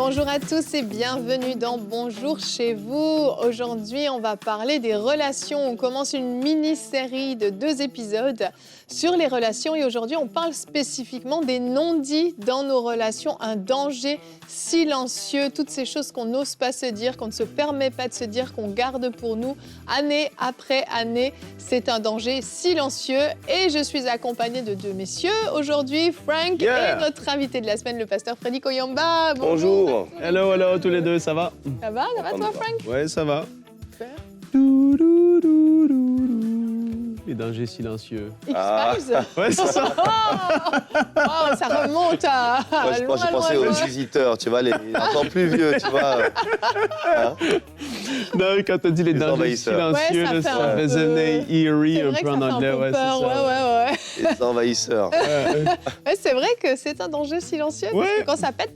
bonjour à tous et bienvenue dans Bonjour chez vous. Aujourd'hui, on va parler des relations. On commence une mini-série de 2 épisodes sur les relations et aujourd'hui, on parle spécifiquement des non-dits dans nos relations, un danger silencieux, toutes ces choses qu'on n'ose pas se dire, qu'on ne se permet pas de se dire, qu'on garde pour nous année après année. C'est un danger silencieux et je suis accompagnée de 2 messieurs. Aujourd'hui, Frank et notre invité de la semaine, le pasteur Freddy Koyamba. Bonjour. Hello, hello, tous les deux, ça va? Ça va toi, Frank? Ouais, ça va. Super. Les dangers silencieux. X-Files? Ouais, c'est ça. Oh, ça remonte à Moi, je pensais aux visiteurs, tu vois, les encore plus vieux, tu vois. Hein? Non, quand t'as dit les dangers envahisseurs. silencieux, Ouais, là, ça fait ça un faisait peu- eerie un vrai peu que en ça fait un anglais. peu Ouais, peur. c'est ça. Ouais. Les envahisseurs. Ouais, c'est vrai que c'est un danger silencieux parce Ouais. que quand ça pète,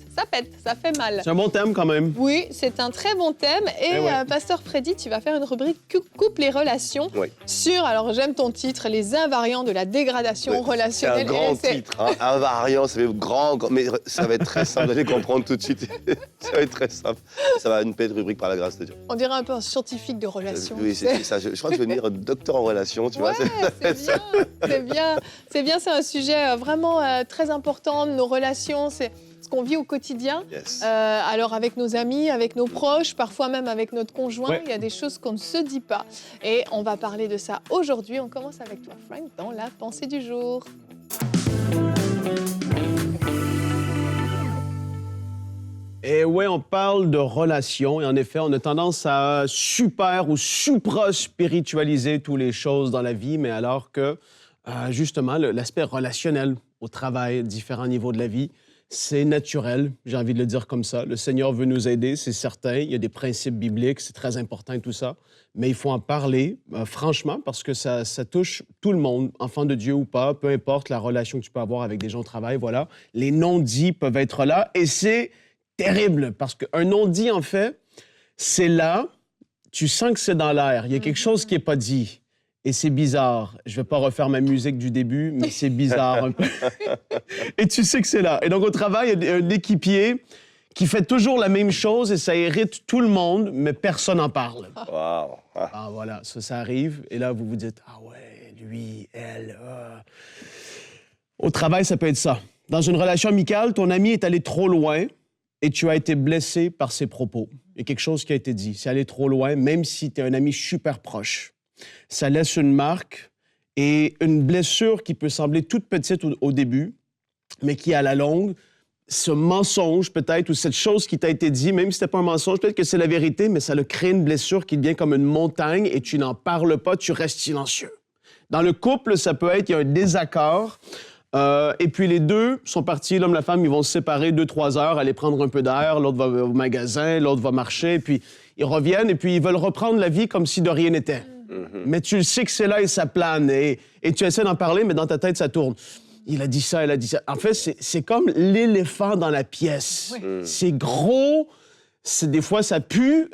ça fait mal. C'est un bon thème quand même. Oui, c'est un très bon thème. Et Eh ouais. Pasteur Freddy, tu vas faire une rubrique couple et relations Oui. sur, alors j'aime ton titre, les invariants de la dégradation Ouais, C'est un relationnelle. grand Et c'est- titre, hein. Invariant, ça fait grand, mais ça va être très simple, vous allez comprendre tout de suite. Ça va être très simple. Ça va une belle rubrique par la grâce de Dieu. On dirait un peu un scientifique de relations. Oui, tu sais. c'est ça. Je crois que je vais devenir docteur en relations, tu vois. Ouais, c'est bien, c'est un sujet vraiment très important, nos relations, c'est ce qu'on vit au quotidien. Yes. Alors avec nos amis, avec nos proches, parfois même avec notre conjoint, Ouais. il y a des choses qu'on ne se dit pas. Et on va parler de ça aujourd'hui. On commence avec toi, Frank, dans la pensée du jour. Et ouais, on parle de relations. Et en effet, on a tendance à super ou supra-spiritualiser toutes les choses dans la vie, mais alors que, justement, l'aspect relationnel au travail, différents niveaux de la vie, c'est naturel, j'ai envie de le dire comme ça. Le Seigneur veut nous aider, c'est certain. Il y a des principes bibliques, c'est très important et tout ça. Mais il faut en parler, franchement, parce que ça touche tout le monde, enfant de Dieu ou pas, peu importe la relation que tu peux avoir avec des gens au travail, voilà. Les non-dits peuvent être là et c'est terrible parce qu'un non-dit, en fait, c'est là, tu sens que c'est dans l'air. Il y a quelque chose qui n'est pas dit. Et c'est bizarre. Je ne vais pas refaire ma musique du début, mais c'est bizarre un peu. Et tu sais que c'est là. Et donc, au travail, il y a un équipier qui fait toujours la même chose et ça irrite tout le monde, mais personne n'en parle. Waouh. Ah. Ah, voilà, ça arrive. Et là, vous vous dites, ah ouais, lui, elle, Au travail, ça peut être ça. Dans une relation amicale, ton ami est allé trop loin et tu as été blessé par ses propos. Il y a quelque chose qui a été dit. C'est allé trop loin, même si tu es un ami super proche. Ça laisse une marque et une blessure qui peut sembler toute petite au début, mais qui, à la longue, ce mensonge peut-être, ou cette chose qui t'a été dit, même si c'était pas un mensonge, peut-être que c'est la vérité, mais ça le crée une blessure qui devient comme une montagne et tu n'en parles pas, tu restes silencieux. Dans le couple, ça peut être, il y a un désaccord, et puis les deux sont partis, l'homme et la femme, ils vont se séparer 2-3 heures, aller prendre un peu d'air, l'autre va au magasin, l'autre va marcher, puis ils reviennent, et puis ils veulent reprendre la vie comme si de rien n'était. Mais tu le sais que c'est là et ça plane, et tu essaies d'en parler, mais dans ta tête, ça tourne. Il a dit ça, elle a dit ça. En fait, c'est comme l'éléphant dans la pièce. Oui. C'est gros, des fois ça pue,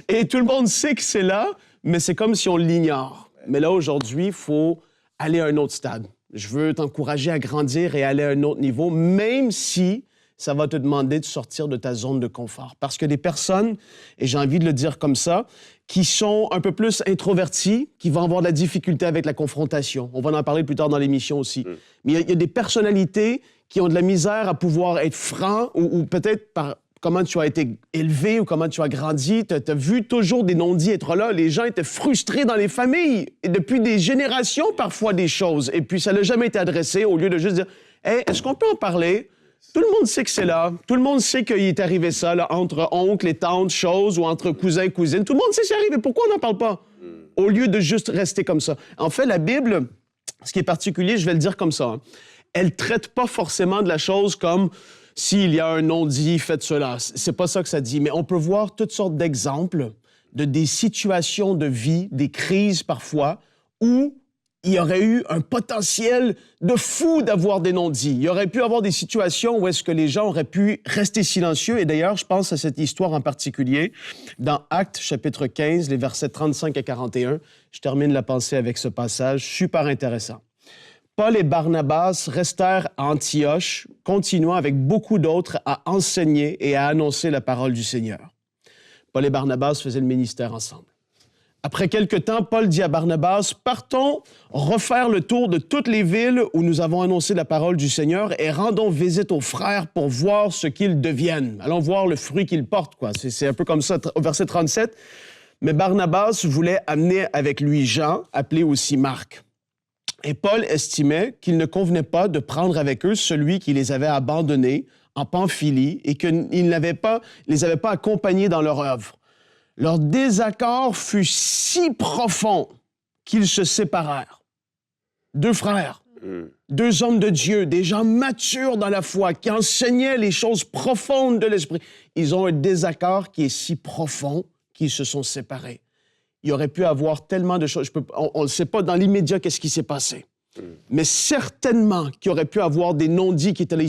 et tout le monde sait que c'est là, mais c'est comme si on l'ignore. Mais là, aujourd'hui, il faut aller à un autre stade. Je veux t'encourager à grandir et aller à un autre niveau, même si ça va te demander de sortir de ta zone de confort. Parce que des personnes, et j'ai envie de le dire comme ça, qui sont un peu plus introverties, qui vont avoir de la difficulté avec la confrontation. On va en parler plus tard dans l'émission aussi. Mais il y a des personnalités qui ont de la misère à pouvoir être francs ou peut-être par comment tu as été élevé ou comment tu as grandi. Tu as vu toujours des non-dits être là. Les gens étaient frustrés dans les familles et depuis des générations parfois des choses. Et puis ça n'a jamais été adressé au lieu de juste dire « Hey, est-ce qu'on peut en parler? » Tout le monde sait que c'est là. Tout le monde sait qu'il est arrivé ça, là, entre oncles et tantes, choses, ou entre cousins et cousines. Tout le monde sait que c'est arrivé. Pourquoi on n'en parle pas? Au lieu de juste rester comme ça. En fait, la Bible, ce qui est particulier, je vais le dire comme ça, hein, elle ne traite pas forcément de la chose comme s'il y a un non-dit, faites cela. C'est pas ça que ça dit. Mais on peut voir toutes sortes d'exemples de des situations de vie, des crises parfois, où il y aurait eu un potentiel de fou d'avoir des non-dits. Il y aurait pu avoir des situations où est-ce que les gens auraient pu rester silencieux. Et d'ailleurs, je pense à cette histoire en particulier dans Actes, chapitre 15, les versets 35 à 41. Je termine la pensée avec ce passage super intéressant. Paul et Barnabas restèrent à Antioche, continuant avec beaucoup d'autres à enseigner et à annoncer la parole du Seigneur. Paul et Barnabas faisaient le ministère ensemble. Après quelque temps, Paul dit à Barnabas, « Partons refaire le tour de toutes les villes où nous avons annoncé la parole du Seigneur et rendons visite aux frères pour voir ce qu'ils deviennent. Allons voir le fruit qu'ils portent. » quoi. C'est un peu comme ça au verset 37. Mais Barnabas voulait amener avec lui Jean, appelé aussi Marc. Et Paul estimait qu'il ne convenait pas de prendre avec eux celui qui les avait abandonnés en Pamphylie et qu'il les avait pas accompagnés dans leur œuvre. Leur désaccord fut si profond qu'ils se séparèrent. Deux frères, deux hommes de Dieu, des gens matures dans la foi, qui enseignaient les choses profondes de l'Esprit. Ils ont un désaccord qui est si profond qu'ils se sont séparés. Il aurait pu avoir tellement de choses. On ne sait pas dans l'immédiat qu'est-ce qui s'est passé. Mais certainement qu'il aurait pu avoir des non-dits qui étaient là.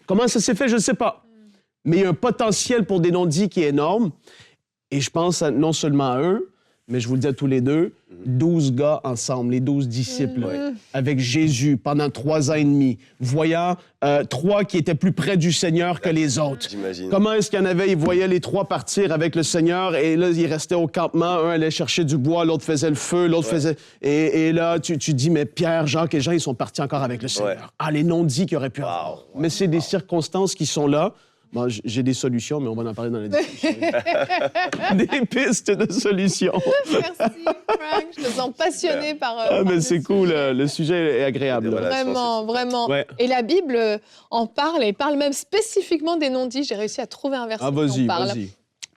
Comment ça s'est fait, je ne sais pas. Mais il y a un potentiel pour des non-dits qui est énorme. Et je pense non seulement à eux, mais je vous le dis à tous les deux, 12 gars ensemble, les 12 disciples, avec Jésus pendant 3 ans et demi, voyant 3 qui étaient plus près du Seigneur que les autres. J'imagine. Comment est-ce qu'il y en avait? Ils voyaient les 3 partir avec le Seigneur et là, ils restaient au campement. Un allait chercher du bois, l'autre faisait le feu, l'autre faisait... Et là, tu dis, mais Pierre, Jacques et Jean, ils sont partis encore avec le Seigneur. Ah, les non-dits qu'il aurait pu avoir. Mais c'est des circonstances qui sont là. Bon, j'ai des solutions, mais on va en parler dans la discussion. Des pistes de solutions. Merci, Frank. Je te sens passionné par... mais c'est cool, le sujet est agréable. Vraiment, vraiment. Ouais. Et la Bible en parle, et parle même spécifiquement des non-dits. J'ai réussi à trouver un verset qui en parle. Vas-y.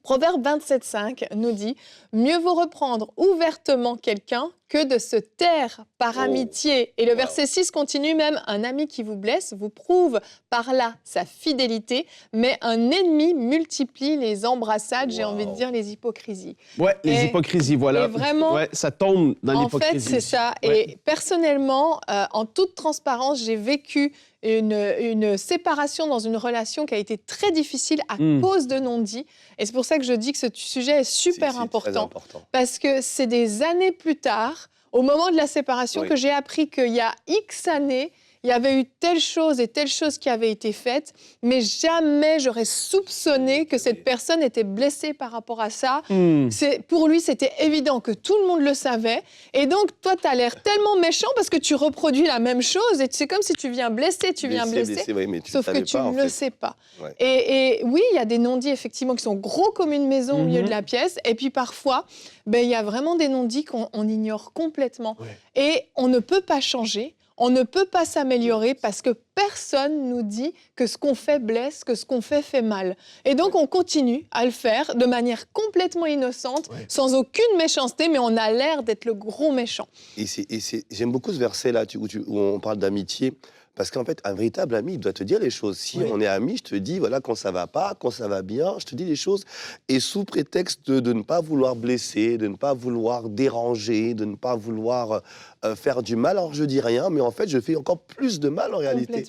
Proverbe 27,5 nous dit « Mieux vaut reprendre ouvertement quelqu'un que de se taire par amitié. » Et le verset 6 continue même « Un ami qui vous blesse vous prouve par là sa fidélité, mais un ennemi multiplie les embrassades, j'ai envie de dire les hypocrisies. » Ouais, les hypocrisies, voilà. Et vraiment, ouais, ça tombe dans l'hypocrisie. En fait, c'est ça. Ouais. Et personnellement, en toute transparence, j'ai vécu une séparation dans une relation qui a été très difficile à cause de non-dits. Et c'est pour ça que je dis que ce sujet est super important. Parce que c'est des années plus tard, au moment de la séparation, que j'ai appris qu'il y a X années, il y avait eu telle chose et telle chose qui avait été faite, mais jamais j'aurais soupçonné que cette personne était blessée par rapport à ça. Pour lui, c'était évident que tout le monde le savait. Et donc, toi, tu as l'air tellement méchant parce que tu reproduis la même chose et c'est comme si tu viens blesser, oui, mais sauf que tu ne le sais pas. Ouais. Et oui, il y a des non-dits, effectivement, qui sont gros comme une maison au milieu de la pièce. Et puis parfois, il y a vraiment des non-dits qu'on ignore complètement. Ouais. Et on ne peut pas changer. On ne peut pas s'améliorer parce que personne nous dit que ce qu'on fait blesse, que ce qu'on fait mal. Et donc, on continue à le faire de manière complètement innocente, sans aucune méchanceté, mais on a l'air d'être le gros méchant. J'aime beaucoup ce verset-là où on parle d'amitié. Parce qu'en fait, un véritable ami, il doit te dire les choses. Si on est amis, je te dis, voilà, quand ça va pas, quand ça va bien, je te dis les choses. Et sous prétexte de ne pas vouloir blesser, de ne pas vouloir déranger, de ne pas vouloir faire du mal, alors je dis rien, mais en fait, je fais encore plus de mal en réalité.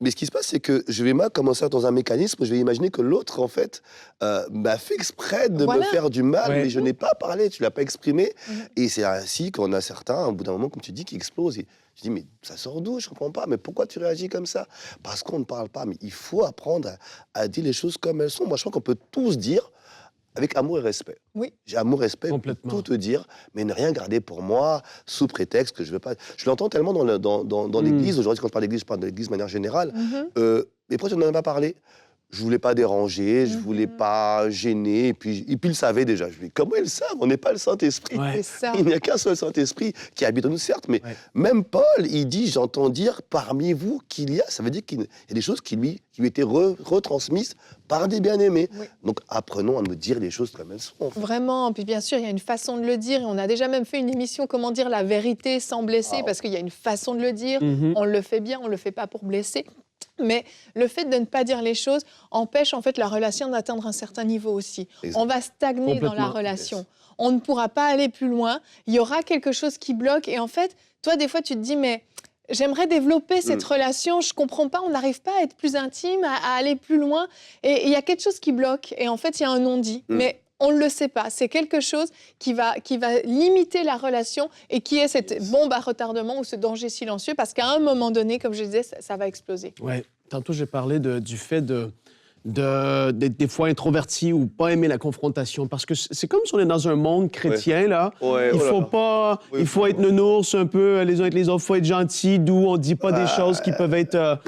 Mais ce qui se passe, c'est que je vais commencer dans un mécanisme où je vais imaginer que l'autre, en fait, m'a fait exprès de me faire du mal, mais je n'ai pas parlé, tu l'as pas exprimé. Et c'est ainsi qu'on a certains, au bout d'un moment, comme tu dis, qui explosent. Je dis, mais ça sort d'où? Je comprends pas. Mais pourquoi tu réagis comme ça? Parce qu'on ne parle pas. Mais il faut apprendre à dire les choses comme elles sont. Moi, je crois qu'on peut tous dire avec amour et respect. Oui. J'ai amour et respect pour tout te dire, mais ne rien garder pour moi sous prétexte que je veux pas. Je l'entends tellement dans l'église. Aujourd'hui, quand je parle d'église, je parle de l'église de manière générale. Mais pourquoi tu n'en as pas parlé? Je voulais pas déranger, je voulais pas gêner, et puis ils le savaient déjà. Je lui dis, comment ils le savent? On n'est pas le Saint-Esprit. Il n'y a qu'un seul Saint-Esprit qui habite en nous, certes, mais même Paul, il dit, j'entends dire parmi vous qu'il y a, ça veut dire qu'il y a des choses qui lui étaient retransmises par des bien-aimés. Donc apprenons à me dire les choses comme elles sont. Vraiment, puis bien sûr, il y a une façon de le dire, et on a déjà même fait une émission, comment dire la vérité sans blesser, parce qu'il y a une façon de le dire, on le fait bien, on le fait pas pour blesser. Mais le fait de ne pas dire les choses empêche en fait la relation d'atteindre un certain niveau aussi. On va stagner dans la relation. On ne pourra pas aller plus loin. Il y aura quelque chose qui bloque. Et en fait, toi, des fois, tu te dis, mais j'aimerais développer cette relation. Je ne comprends pas. On n'arrive pas à être plus intime, à aller plus loin. Et il y a quelque chose qui bloque. Et en fait, il y a un non-dit. Mais on ne le sait pas. C'est quelque chose qui va limiter la relation et qui est cette bombe à retardement ou ce danger silencieux parce qu'à un moment donné, comme je disais, ça va exploser. Oui. Tantôt, j'ai parlé du fait d'être des fois introverti ou pas aimer la confrontation. Parce que c'est comme si on est dans un monde chrétien, là. Ouais, Il faut pas... Oui, il faut être nounours un peu les uns avec les autres. Il faut être gentil, doux. On dit pas des choses qui peuvent être...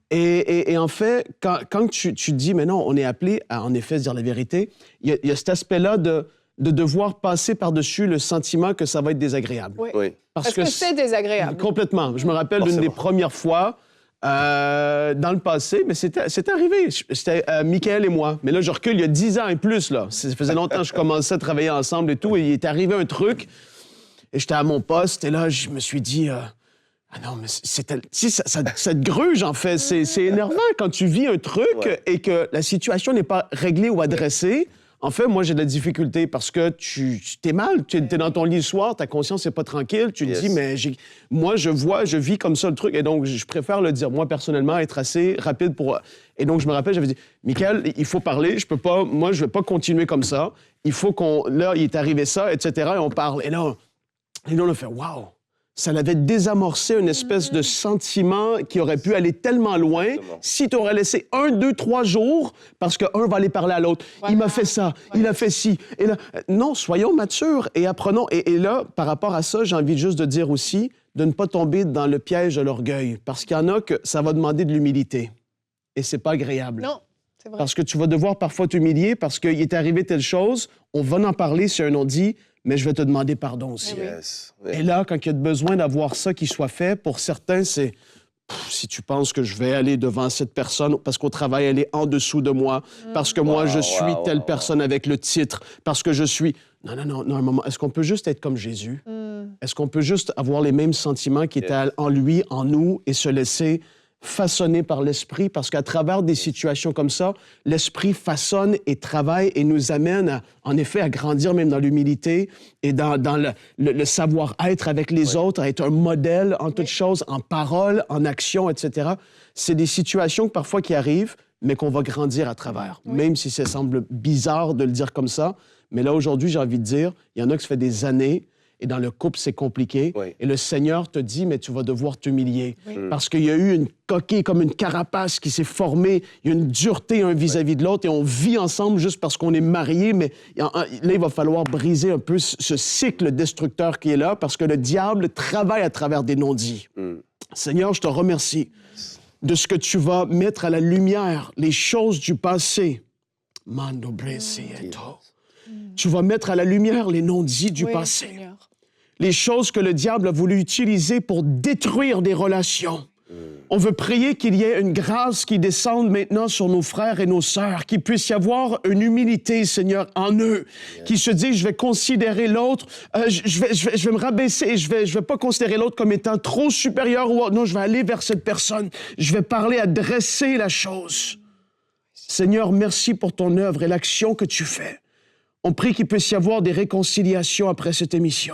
Et en fait, quand tu dis, mais non, on est appelé à, en effet, se dire la vérité, il y a cet aspect-là de devoir passer par-dessus le sentiment que ça va être désagréable. Oui. Oui. Parce que c'est désagréable. Complètement. Je me rappelle d'une des premières fois dans le passé, mais c'était arrivé. C'était Michael et moi. Mais là, je recule il y a 10 ans et plus. Là. Ça faisait longtemps que je commençais à travailler ensemble et tout. Et il est arrivé un truc. Et j'étais à mon poste. Et là, je me suis dit... Ah non, mais ça te gruge, en fait. C'est énervant quand tu vis un truc et que la situation n'est pas réglée ou adressée. En fait, moi, j'ai de la difficulté parce que tu t'es mal. Tu es dans ton lit le soir, ta conscience n'est pas tranquille. Tu te dis, mais moi, je vis comme ça le truc. Et donc, je préfère le dire. Moi, personnellement, être assez rapide pour... Et donc, je me rappelle, j'avais dit, Michael, il faut parler. Je ne vais pas continuer comme ça. Il faut qu'on... Là, il est arrivé ça, etc. Et on parle. Et là, on a fait, wow! Ça l'avait désamorcé une espèce de sentiment qui aurait pu aller tellement loin si tu aurais laissé 1, 2, 3 jours, parce qu'un va aller parler à l'autre. Voilà. Il m'a fait ça, il a fait ci. Et là, non, soyons matures et apprenons. Et là, par rapport à ça, j'ai envie juste de dire aussi de ne pas tomber dans le piège de l'orgueil, parce qu'il y en a que ça va demander de l'humilité. Et c'est pas agréable. Non. C'est vrai. Parce que tu vas devoir parfois t'humilier parce qu'il est arrivé telle chose, on va en parler si un non-dit, mais je vais te demander pardon aussi. Yes. Et là, quand il y a besoin d'avoir ça qui soit fait, pour certains, c'est si tu penses que je vais aller devant cette personne parce qu'au travail, elle est en dessous de moi, parce que moi, je suis telle personne avec le titre, parce que je suis... Non, un moment. Est-ce qu'on peut juste être comme Jésus? Est-ce qu'on peut juste avoir les mêmes sentiments qui étaient en lui, en nous, et se laisser façonné par l'Esprit, parce qu'à travers des situations comme ça, l'Esprit façonne et travaille et nous amène, en effet, à grandir même dans l'humilité et dans le savoir-être avec les autres, à être un modèle en toutes choses, en parole, en action, etc. C'est des situations parfois qui arrivent, mais qu'on va grandir à travers, même si ça semble bizarre de le dire comme ça. Mais là, aujourd'hui, j'ai envie de dire, il y en a qui ça fait des années. Et dans le couple, c'est compliqué. Et le Seigneur te dit, mais tu vas devoir t'humilier. Parce qu'il y a eu une coquille, comme une carapace qui s'est formée. Il y a une dureté un vis-à-vis de l'autre. Et on vit ensemble juste parce qu'on est mariés. Mais là, il va falloir briser un peu ce cycle destructeur qui est là parce que le diable travaille à travers des non-dits. Seigneur, je te remercie de ce que tu vas mettre à la lumière les choses du passé. Mando Bresieto. Tu vas mettre à la lumière les non-dits du passé. Seigneur. Les choses que le diable a voulu utiliser pour détruire des relations. On veut prier qu'il y ait une grâce qui descende maintenant sur nos frères et nos sœurs, qu'il puisse y avoir une humilité, Seigneur, en eux, qui se disent, je vais considérer l'autre, je vais me rabaisser et je vais pas considérer l'autre comme étant trop supérieur ou non, je vais aller vers cette personne, je vais parler, adresser la chose. Seigneur, merci pour ton œuvre et l'action que tu fais. On prie qu'il puisse y avoir des réconciliations après cette émission.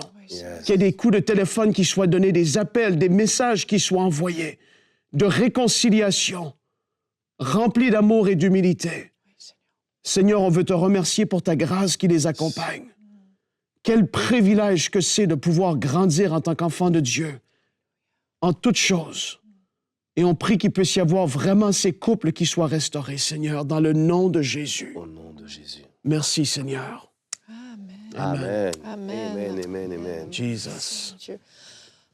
Qu'il y ait des coups de téléphone qui soient donnés, des appels, des messages qui soient envoyés, de réconciliation, remplis d'amour et d'humilité. Seigneur, on veut te remercier pour ta grâce qui les accompagne. Quel privilège que c'est de pouvoir grandir en tant qu'enfant de Dieu, en toutes choses. Et on prie qu'il puisse y avoir vraiment ces couples qui soient restaurés, Seigneur, dans le nom de Jésus. Au nom de Jésus. Merci, Seigneur. Amen. Amen. Amen. Jesus. Dieu.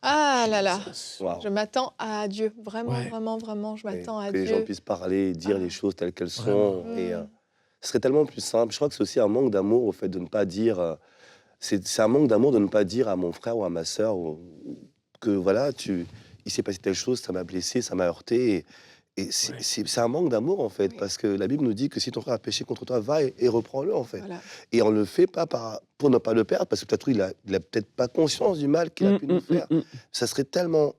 Ah là là, Wow. je m'attends à Dieu. Vraiment, vraiment, je m'attends à que Dieu. les gens puissent parler, dire les choses telles qu'elles sont. Et ce serait tellement plus simple. Je crois que c'est aussi un manque d'amour au fait de ne pas dire... c'est un manque d'amour de ne pas dire à mon frère ou à ma sœur que voilà, il s'est passé telle chose, ça m'a blessé, ça m'a heurté. Et c'est un manque d'amour, en fait, parce que la Bible nous dit que si ton frère a péché contre toi, va et reprends-le, en fait. Voilà. Et on ne le fait pas pour ne pas le perdre, parce que peut-être il a peut-être pas conscience du mal qu'il a pu nous faire. Ça serait tellement...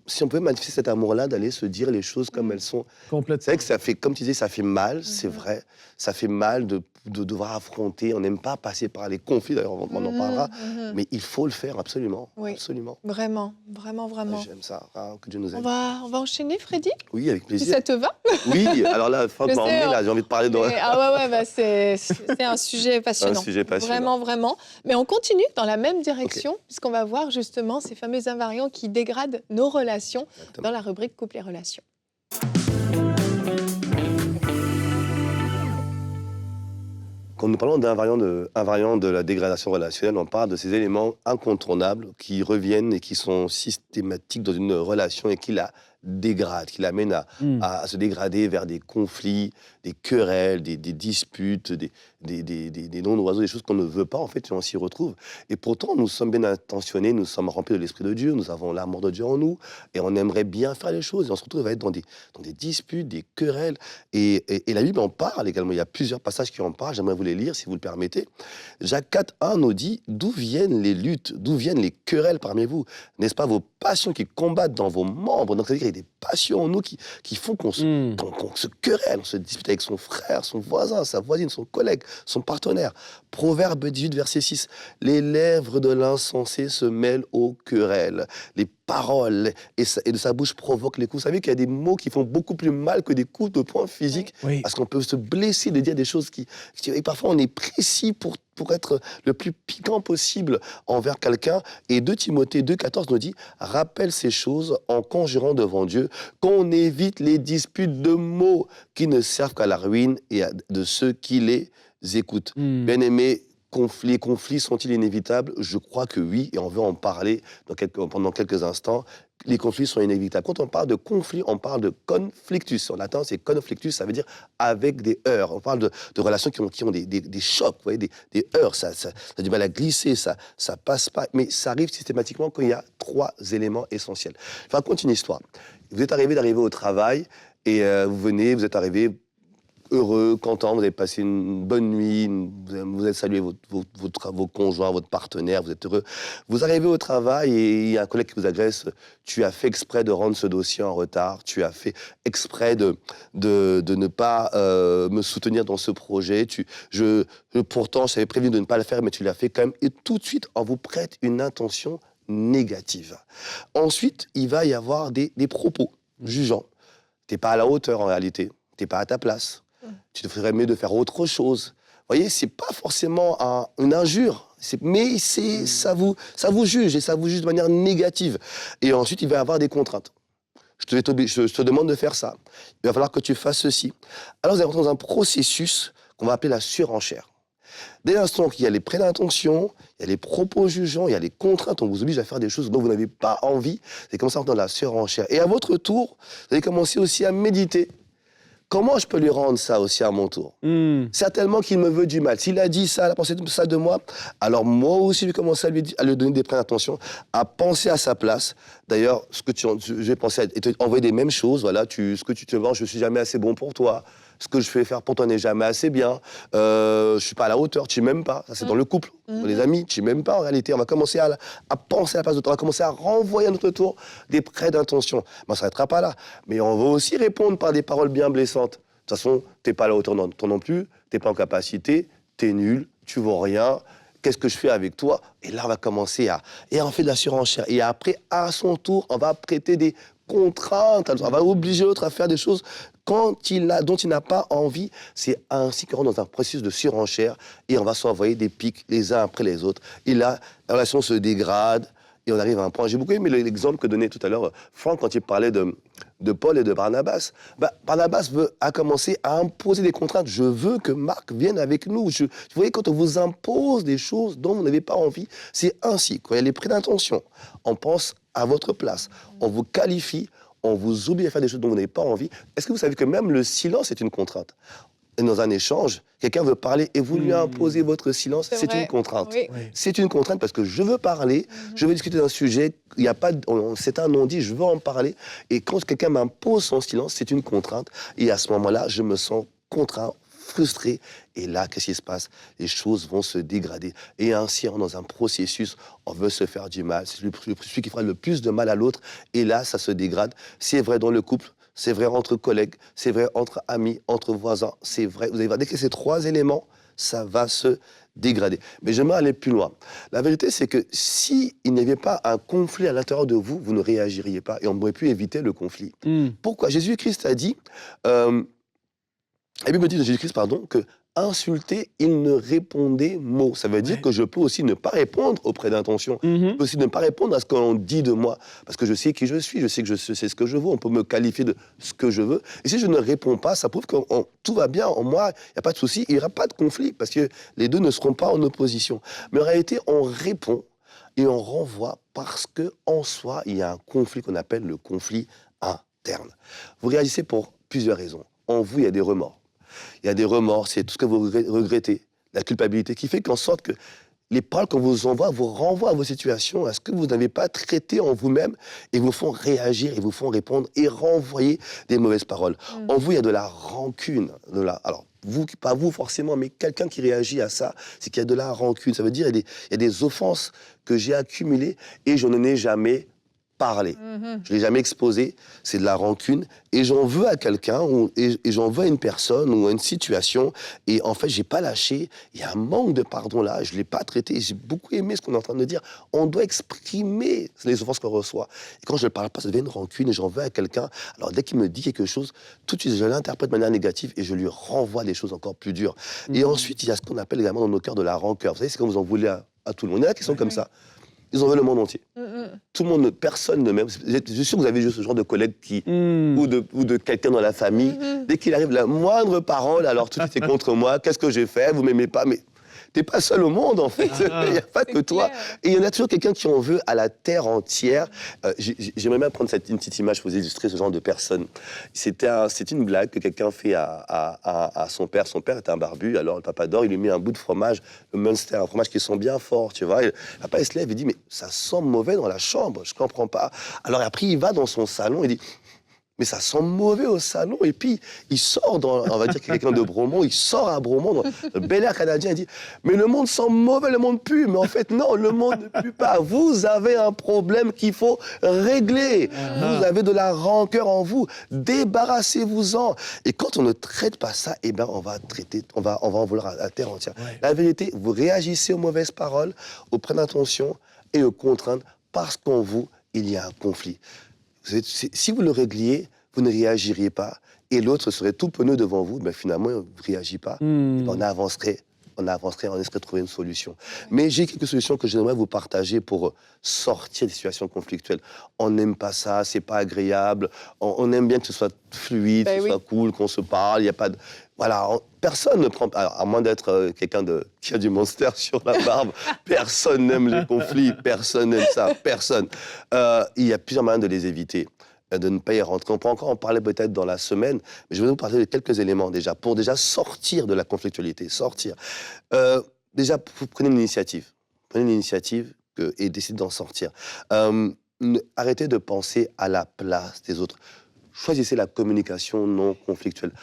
Si on pouvait manifester cet amour-là, d'aller se dire les choses comme elles sont. Complètement. C'est vrai que ça fait, comme tu disais, ça fait mal, c'est vrai. Ça fait mal de devoir affronter. On n'aime pas passer par les conflits, d'ailleurs, on en parlera. Mais il faut le faire, absolument. Oui. Absolument. Vraiment. J'aime ça. Ah, que Dieu nous aide. On va enchaîner, Freddy? Oui, avec plaisir. Si ça te va? Oui, alors là, Franck Je m'a sais, emmené, là, j'ai envie de parler de... Ah ouais, bah c'est un sujet passionnant. Un sujet passionnant. Vraiment, vraiment. Mais on continue dans la même direction, puisqu'on va voir justement ces fameux invariants qui dégradent nos relations Exactement. dans la rubrique couple et relations. Quand nous parlons d'un variant de la dégradation relationnelle, on parle de ces éléments incontournables qui reviennent et qui sont systématiques dans une relation et qui la dégradent, qui l'amènent à se dégrader vers des conflits, des querelles, des disputes, des noms d'oiseaux, des choses qu'on ne veut pas, en fait, et on s'y retrouve. Et pourtant, nous sommes bien intentionnés, nous sommes remplis de l'Esprit de Dieu, nous avons l'amour de Dieu en nous, et on aimerait bien faire les choses, et on se retrouve à être dans des disputes, des querelles, et la Bible en parle également. Il y a plusieurs passages qui en parlent, j'aimerais vous les lire, si vous le permettez. Jacques 4:1 nous dit « D'où viennent les luttes, d'où viennent les querelles parmi vous? N'est-ce pas vos passions qui combattent dans vos membres ?» Donc, c'est-à-dire qu'il y a des passions en nous qui font qu'on se querelle, on se dispute avec son frère, son voisin, sa voisine, son collègue, son partenaire. Proverbe 18, verset 6. « Les lèvres de l'insensé se mêlent aux querelles. Les paroles et de sa bouche provoquent les coups. » Vous savez qu'il y a des mots qui font beaucoup plus mal que des coups de poing physiques, Oui. parce qu'on peut se blesser de dire des choses et parfois on est précis pour être le plus piquant possible envers quelqu'un. Et 2 Timothée 2,14 nous dit « Rappelle ces choses en conjurant devant Dieu qu'on évite les disputes de mots qui ne servent qu'à la ruine et de ceux qui les écoutent. Bien-aimés, les conflits sont-ils inévitables? Je crois que oui, et on veut en parler pendant quelques instants. Les conflits sont inévitables. Quand on parle de conflit, on parle de conflictus. En latin, c'est conflictus, ça veut dire avec des heurts. On parle de relations qui ont des chocs, vous voyez, des heurts. Ça a du mal à glisser, ça passe pas. Mais ça arrive systématiquement quand il y a 3 éléments essentiels. Je vous raconte une histoire. Vous êtes d'arriver au travail et vous êtes arrivé heureux, content, vous avez passé une bonne nuit, vous avez salué vos conjoints, votre partenaire, vous êtes heureux. Vous arrivez au travail et il y a un collègue qui vous agresse. Tu as fait exprès de rendre ce dossier en retard, tu as fait exprès de ne pas me soutenir dans ce projet. Pourtant, je t'avais prévenu de ne pas le faire, mais tu l'as fait quand même. Et tout de suite, on vous prête une intention négative. Ensuite, il va y avoir des propos jugeants. Tu n'es pas à la hauteur en réalité, tu n'es pas à ta place. Tu te ferais mieux de faire autre chose. Vous voyez, c'est pas forcément une injure, mais ça vous juge, et ça vous juge de manière négative. Et ensuite, il va y avoir des contraintes. Je te demande de faire ça. Il va falloir que tu fasses ceci. Alors, vous allez rentrer dans un processus qu'on va appeler la surenchère. Dès l'instant qu'il y a les prêts d'intention, il y a les propos jugeants, il y a les contraintes, on vous oblige à faire des choses dont vous n'avez pas envie, vous allez commencer à rentrer dans la surenchère. Et à votre tour, vous allez commencer aussi à méditer. Comment je peux lui rendre ça aussi à mon tour? Certainement qu'il me veut du mal. S'il a dit ça, il a pensé ça de moi, alors moi aussi, je vais commencer à lui donner des prêts d'attention, à penser à sa place. D'ailleurs, je vais penser à envoyer des mêmes choses. Voilà, ce que tu te vends, je ne suis jamais assez bon pour toi. Ce que je fais faire pour toi n'est jamais assez bien. Je ne suis pas à la hauteur, tu ne m'aimes pas. Ça, c'est dans le couple. Dans les amis, tu ne m'aimes pas en réalité. On va commencer à penser à la place de toi. On va commencer à renvoyer à notre tour des prêts d'intention. Mais on ne s'arrêtera pas là. Mais on va aussi répondre par des paroles bien blessantes. De toute façon, tu n'es pas à la hauteur toi non plus. Tu n'es pas en capacité. Tu es nul. Tu ne vaux rien. Qu'est-ce que je fais avec toi? Et là, on va commencer et on fait de la surenchère. Et après, à son tour, on va prêter des contraintes. On va obliger l'autre à faire des choses dont il n'a pas envie. C'est ainsi qu'on rentre dans un processus de surenchère et on va s'envoyer des pics les uns après les autres. Et là, la relation se dégrade et on arrive à un point. J'ai beaucoup aimé l'exemple que donnait tout à l'heure Franck quand il parlait de Paul et de Barnabas. Barnabas a commencé à imposer des contraintes. Je veux que Marc vienne avec nous. Vous voyez, quand on vous impose des choses dont vous n'avez pas envie, c'est ainsi. Quand il y a les prêts d'intention, on pense à votre place, on vous qualifie, on vous oublie à faire des choses dont vous n'avez pas envie. Est-ce que vous savez que même le silence est une contrainte? Et dans un échange, quelqu'un veut parler et vous lui imposez votre silence, c'est une contrainte. Oui. C'est une contrainte parce que je veux parler, je veux discuter d'un sujet, c'est un non-dit, je veux en parler. Et quand quelqu'un m'impose son silence, c'est une contrainte. Et à ce moment-là, je me sens contraint, frustré. Et là, qu'est-ce qui se passe? Les choses vont se dégrader. Et ainsi, on est dans un processus, on veut se faire du mal. C'est celui qui fera le plus de mal à l'autre. Et là, ça se dégrade. C'est vrai dans le couple, c'est vrai entre collègues, c'est vrai entre amis, entre voisins. C'est vrai. Vous allez voir, dès que ces 3 éléments, ça va se dégrader. Mais j'aimerais aller plus loin. La vérité, c'est que s'il n'y avait pas un conflit à l'intérieur de vous, vous ne réagiriez pas et on aurait pu éviter le conflit. Pourquoi? Jésus-Christ a dit, la Bible dit de Jésus-Christ, que insulter, il ne répondait mot. Ça veut dire que je peux aussi ne pas répondre auprès d'intention. Je peux aussi ne pas répondre à ce qu'on dit de moi. Parce que je sais qui je suis, je sais que je sais ce que je veux, on peut me qualifier de ce que je veux. Et si je ne réponds pas, ça prouve que tout va bien en moi, il n'y a pas de souci, il n'y aura pas de conflit, parce que les deux ne seront pas en opposition. Mais en réalité, on répond et on renvoie parce qu'en soi, il y a un conflit qu'on appelle le conflit interne. Vous réagissez pour plusieurs raisons. En vous, il y a des remords. Il y a des remords, c'est tout ce que vous regrettez, la culpabilité, qui fait qu'en sorte que les paroles qu'on vous envoie vous renvoient à vos situations, à ce que vous n'avez pas traité en vous-même, et vous font réagir, et vous font répondre, et renvoyer des mauvaises paroles. En vous, il y a de la rancune. Alors, vous, pas vous forcément, mais quelqu'un qui réagit à ça, c'est qu'il y a de la rancune. Ça veut dire qu'il y a des offenses que j'ai accumulées, et je n'en ai jamais parler. Je ne l'ai jamais exposé, c'est de la rancune, et j'en veux à quelqu'un, et j'en veux à une personne ou à une situation, et en fait, je n'ai pas lâché, il y a un manque de pardon là, je ne l'ai pas traité, j'ai beaucoup aimé ce qu'on est en train de dire. On doit exprimer les offenses qu'on reçoit. Et quand je ne parle pas, ça devient une rancune, et j'en veux à quelqu'un. Alors dès qu'il me dit quelque chose, tout de suite, je l'interprète de manière négative, et je lui renvoie des choses encore plus dures. Et ensuite, il y a ce qu'on appelle également dans nos cœurs de la rancœur. Vous savez, c'est quand vous en voulez à tout le monde. Il y en a qui sont comme ça. Ils en veulent le monde entier. Tout le monde, personne ne m'aime. Je suis sûr que vous avez juste ce genre de collègue ou de quelqu'un dans la famille. Dès qu'il arrive la moindre parole, alors tout de suite c'est contre moi. Qu'est-ce que j'ai fait? Vous m'aimez pas? Mais t'es pas seul au monde, en fait. Il n'y a pas que toi. Et il y en a toujours quelqu'un qui en veut à la terre entière. J'aimerais bien prendre une petite image pour vous illustrer ce genre de personne. C'est une blague que quelqu'un fait à son père. Son père était un barbu, alors le papa d'or, il lui met un bout de fromage, le Munster, un fromage qui sent bien fort, tu vois. Et le papa, il se lève et dit, mais ça sent mauvais dans la chambre, je comprends pas. Alors après, il va dans son salon et dit, mais ça sent mauvais au salon. Et puis, il sort on va dire qu'il y a quelqu'un de Bromont, il sort à Bromont, dans le Bel Air canadien, il dit, mais le monde sent mauvais, le monde pue. Mais en fait, non, le monde ne pue pas. Vous avez un problème qu'il faut régler. Vous avez de la rancœur en vous. Débarrassez-vous-en. Et quand on ne traite pas ça, eh ben, on va en vouloir à la terre entière. La vérité, vous réagissez aux mauvaises paroles, aux prises d'intention et aux contraintes parce qu'en vous, il y a un conflit. Si vous le régliez, vous ne réagiriez pas, et l'autre serait tout penaud devant vous, ben finalement, il ne réagit pas, et ben on avancerait, on essaierait de trouver une solution. Mais j'ai quelques solutions que j'aimerais vous partager pour sortir des situations conflictuelles. On n'aime pas ça, c'est pas agréable, on aime bien que ce soit fluide, que ce soit cool, qu'on se parle, il n'y a pas de... Voilà, personne ne prend... Alors, à moins d'être quelqu'un qui a du Monster sur la barbe, personne n'aime les conflits, personne n'aime ça, personne. Il y a plusieurs moyens de les éviter, de ne pas y rentrer. On peut encore en parler peut-être dans la semaine, mais je vais vous parler de quelques éléments déjà, pour déjà sortir de la conflictualité, sortir. Déjà, vous prenez une initiative. Prenez une initiative et décidez d'en sortir. Arrêtez de penser à la place des autres. Choisissez la communication non conflictuelle.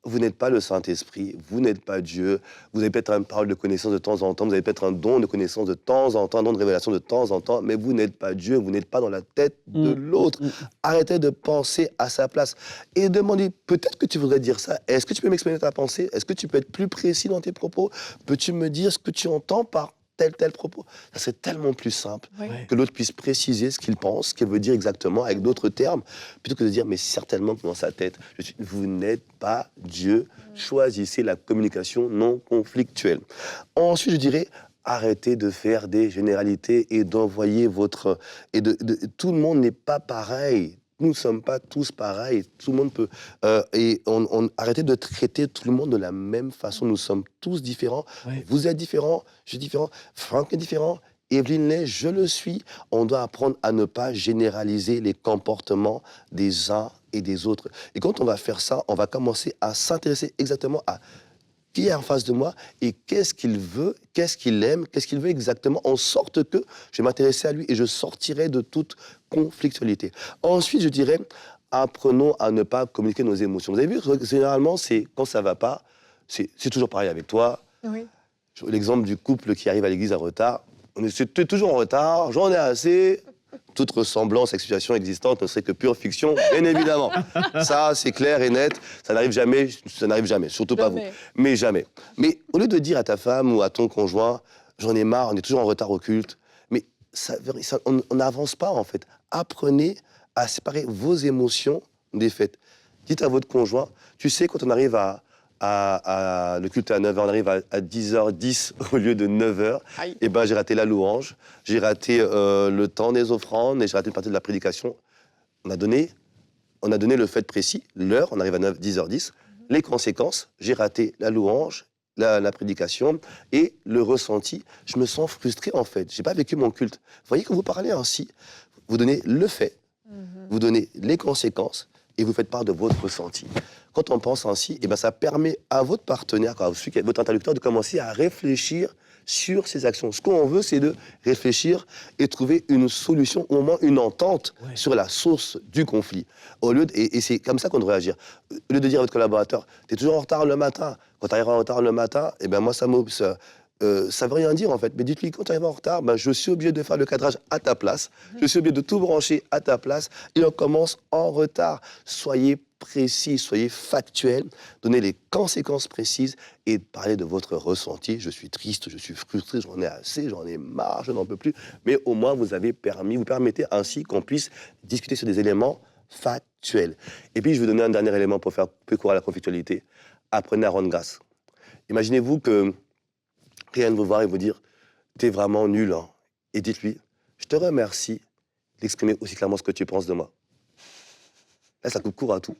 Vous n'êtes pas le Saint-Esprit, vous n'êtes pas Dieu, vous avez peut-être une parole de connaissance de temps en temps, vous avez peut-être un don de connaissance de temps en temps, un don de révélation de temps en temps, mais vous n'êtes pas Dieu, vous n'êtes pas dans la tête de l'autre. Arrêtez de penser à sa place et demandez, peut-être que tu voudrais dire ça, est-ce que tu peux m'exprimer ta pensée? Est-ce que tu peux être plus précis dans tes propos? Peux-tu me dire ce que tu entends par tel propos? Ça serait tellement plus simple que l'autre puisse préciser ce qu'il pense, ce qu'il veut dire exactement, avec d'autres termes, plutôt que de dire, mais certainement que dans sa tête, vous n'êtes pas Dieu. Choisissez la communication non conflictuelle. Ensuite, je dirais, arrêtez de faire des généralités et d'envoyer votre... Tout le monde n'est pas pareil. Nous ne sommes pas tous pareils, tout le monde peut... arrêtez de traiter tout le monde de la même façon, nous sommes tous différents. Vous êtes différents, je suis différent, Franck est différent, Evelyne l'est, je le suis. On doit apprendre à ne pas généraliser les comportements des uns et des autres. Et quand on va faire ça, on va commencer à s'intéresser exactement à qui est en face de moi et qu'est-ce qu'il veut, qu'est-ce qu'il aime, qu'est-ce qu'il veut exactement, en sorte que je vais m'intéresser à lui et je sortirai de toute conflictualité. Ensuite, je dirais, apprenons à ne pas communiquer nos émotions. Vous avez vu, généralement, c'est quand ça ne va pas, c'est toujours pareil avec toi. Oui. L'exemple du couple qui arrive à l'église en retard. On est toujours en retard, j'en ai assez, Toute ressemblance avec situation existante ne serait que pure fiction, bien évidemment. Ça, c'est clair et net. Ça n'arrive jamais, surtout pas vous. Mais jamais. Mais au lieu de dire à ta femme ou à ton conjoint, j'en ai marre, on est toujours en retard au culte, mais on n'avance pas, en fait. Apprenez à séparer vos émotions des faits. Dites à votre conjoint, tu sais, quand on arrive le culte est à 9h, on arrive à 10h10 au lieu de 9h, et ben j'ai raté la louange, j'ai raté le temps des offrandes et j'ai raté une partie de la prédication. On a donné le fait précis, l'heure, on arrive à 10h10, les conséquences, j'ai raté la louange, la prédication et le ressenti. Je me sens frustré en fait, j'ai pas vécu mon culte. Vous voyez, quand vous parlez ainsi, vous donnez le fait, vous donnez les conséquences et vous faites part de votre ressenti. Quand on pense ainsi, eh ben ça permet à votre partenaire, à votre interlocuteur, de commencer à réfléchir sur ses actions. Ce qu'on veut, c'est de réfléchir et trouver une solution, ou au moins une entente sur la source du conflit. Et c'est comme ça qu'on doit réagir. Au lieu de dire à votre collaborateur, tu es toujours en retard le matin. Quand tu arrives en retard le matin, eh ben moi, ça veut rien dire en fait. Mais dites-lui, quand tu arrives en retard, ben, je suis obligé de faire le cadrage à ta place. Je suis obligé de tout brancher à ta place. Et on commence en retard. Soyez précis, soyez factuel, donnez les conséquences précises et parlez de votre ressenti. Je suis triste, je suis frustré, j'en ai assez, j'en ai marre, je n'en peux plus. Mais au moins, vous permettez ainsi qu'on puisse discuter sur des éléments factuels. Et puis, je vais donner un dernier élément pour faire plus court à la conflictualité. Apprenez à rendre grâce. Imaginez-vous que rien ne vous voir et vous dire « t'es vraiment nul hein. ». Et dites-lui « je te remercie d'exprimer aussi clairement ce que tu penses de moi ». Là, ça coupe court à tout.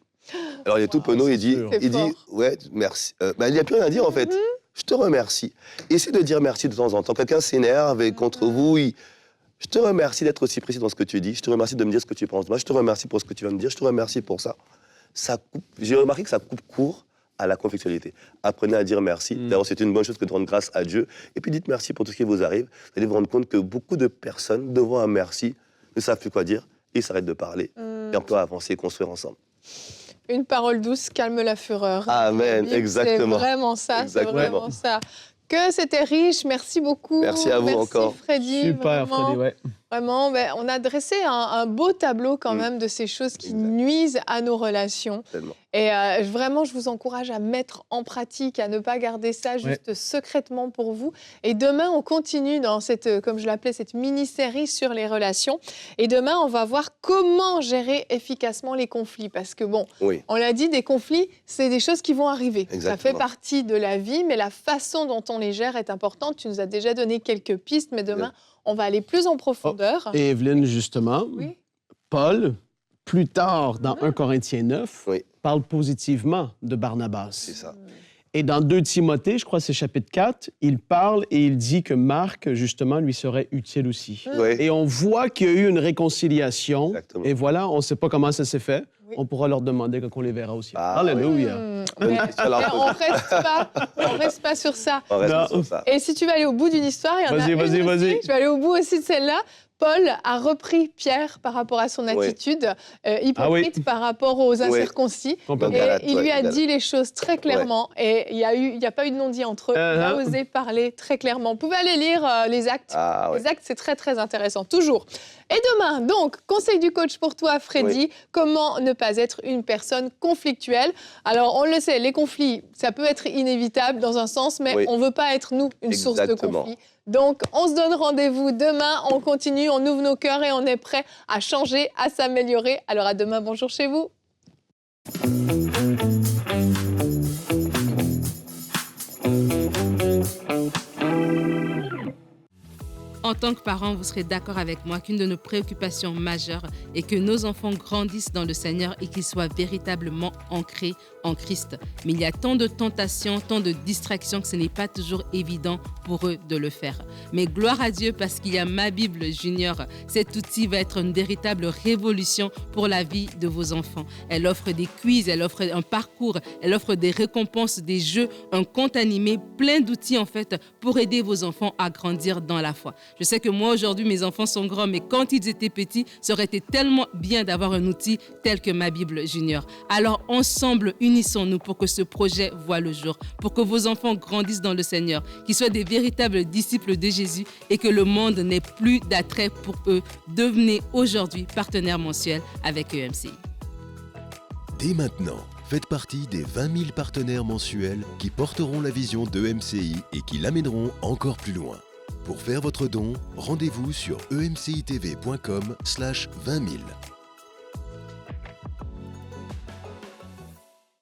Alors, il est tout penaud, il dit « ouais, merci ». Il n'y a plus rien à dire, en fait. Je te remercie. Essayez de dire merci de temps en temps. Quelqu'un s'énerve contre vous, je te remercie d'être aussi précis dans ce que tu dis. Je te remercie de me dire ce que tu penses de moi. Je te remercie pour ce que tu viens de me dire. Je te remercie pour ça. J'ai remarqué que ça coupe court à la conflictualité. Apprenez à dire merci. D'ailleurs, c'est une bonne chose que de rendre grâce à Dieu. Et puis, dites merci pour tout ce qui vous arrive. Vous allez vous rendre compte que beaucoup de personnes, devant un merci, ne savent plus quoi dire. Ils s'arrêtent de parler. Et on peut avancer et construire ensemble. Une parole douce calme la fureur. Amen, exactement. C'est vraiment ça, exactement. C'est vraiment ça. Que c'était riche, merci beaucoup. Merci à vous encore. Freddy. Super, vraiment. Freddy, ouais. Vraiment, on a dressé un beau tableau quand même de ces choses qui nuisent à nos relations. Tellement. Et vraiment, je vous encourage à mettre en pratique, à ne pas garder ça juste secrètement pour vous. Et demain, on continue dans cette, comme je l'appelais, cette mini-série sur les relations. Et demain, on va voir comment gérer efficacement les conflits. Parce que bon, on l'a dit, des conflits, c'est des choses qui vont arriver. Exactement. Ça fait partie de la vie, mais la façon dont on les gère est importante. Tu nous as déjà donné quelques pistes, mais demain, on va aller plus en profondeur. Et Evelyne, justement, Paul, plus tard, dans 1 Corinthiens 9, parle positivement de Barnabas. C'est ça. Et dans 2 Timothée, je crois que c'est chapitre 4, il parle et il dit que Marc, justement, lui serait utile aussi. Et on voit qu'il y a eu une réconciliation. Exactement. Et voilà, on ne sait pas comment ça s'est fait. On pourra leur demander quand on les verra aussi. Alléluia. Mais on reste pas sur ça. On reste sur ça. Et si tu vas aller au bout d'une histoire, il y en a une aussi. Je vais aller au bout aussi de celle-là. Paul a repris Pierre par rapport à son attitude hypocrite par rapport aux incirconcis. Et il lui a dit les choses très clairement. Et il n'y a pas eu de non-dit entre eux. Il a osé parler très clairement. Vous pouvez aller lire les actes. Les actes, c'est très, très intéressant. Toujours. Et demain, donc, conseil du coach pour toi, Freddy. Comment ne pas être une personne conflictuelle? Alors, on le sait, les conflits, ça peut être inévitable dans un sens, mais on ne veut pas être, nous, une source de conflit. Donc, on se donne rendez-vous demain, on continue, on ouvre nos cœurs et on est prêt à changer, à s'améliorer. Alors, à demain, bonjour chez vous. En tant que parents, vous serez d'accord avec moi qu'une de nos préoccupations majeures est que nos enfants grandissent dans le Seigneur et qu'ils soient véritablement ancrés en Christ. Mais il y a tant de tentations, tant de distractions que ce n'est pas toujours évident pour eux de le faire. Mais gloire à Dieu parce qu'il y a ma Bible Junior. Cet outil va être une véritable révolution pour la vie de vos enfants. Elle offre des quiz, elle offre un parcours, elle offre des récompenses, des jeux, un compte animé, plein d'outils en fait pour aider vos enfants à grandir dans la foi. Je sais que moi, aujourd'hui, mes enfants sont grands, mais quand ils étaient petits, ça aurait été tellement bien d'avoir un outil tel que Ma Bible Junior. Alors, ensemble, unissons-nous pour que ce projet voie le jour, pour que vos enfants grandissent dans le Seigneur, qu'ils soient des véritables disciples de Jésus et que le monde n'ait plus d'attrait pour eux. Devenez aujourd'hui partenaire mensuel avec EMCI. Dès maintenant, faites partie des 20 000 partenaires mensuels qui porteront la vision d'EMCI et qui l'amèneront encore plus loin. Pour faire votre don, rendez-vous sur emcitv.com/20 000.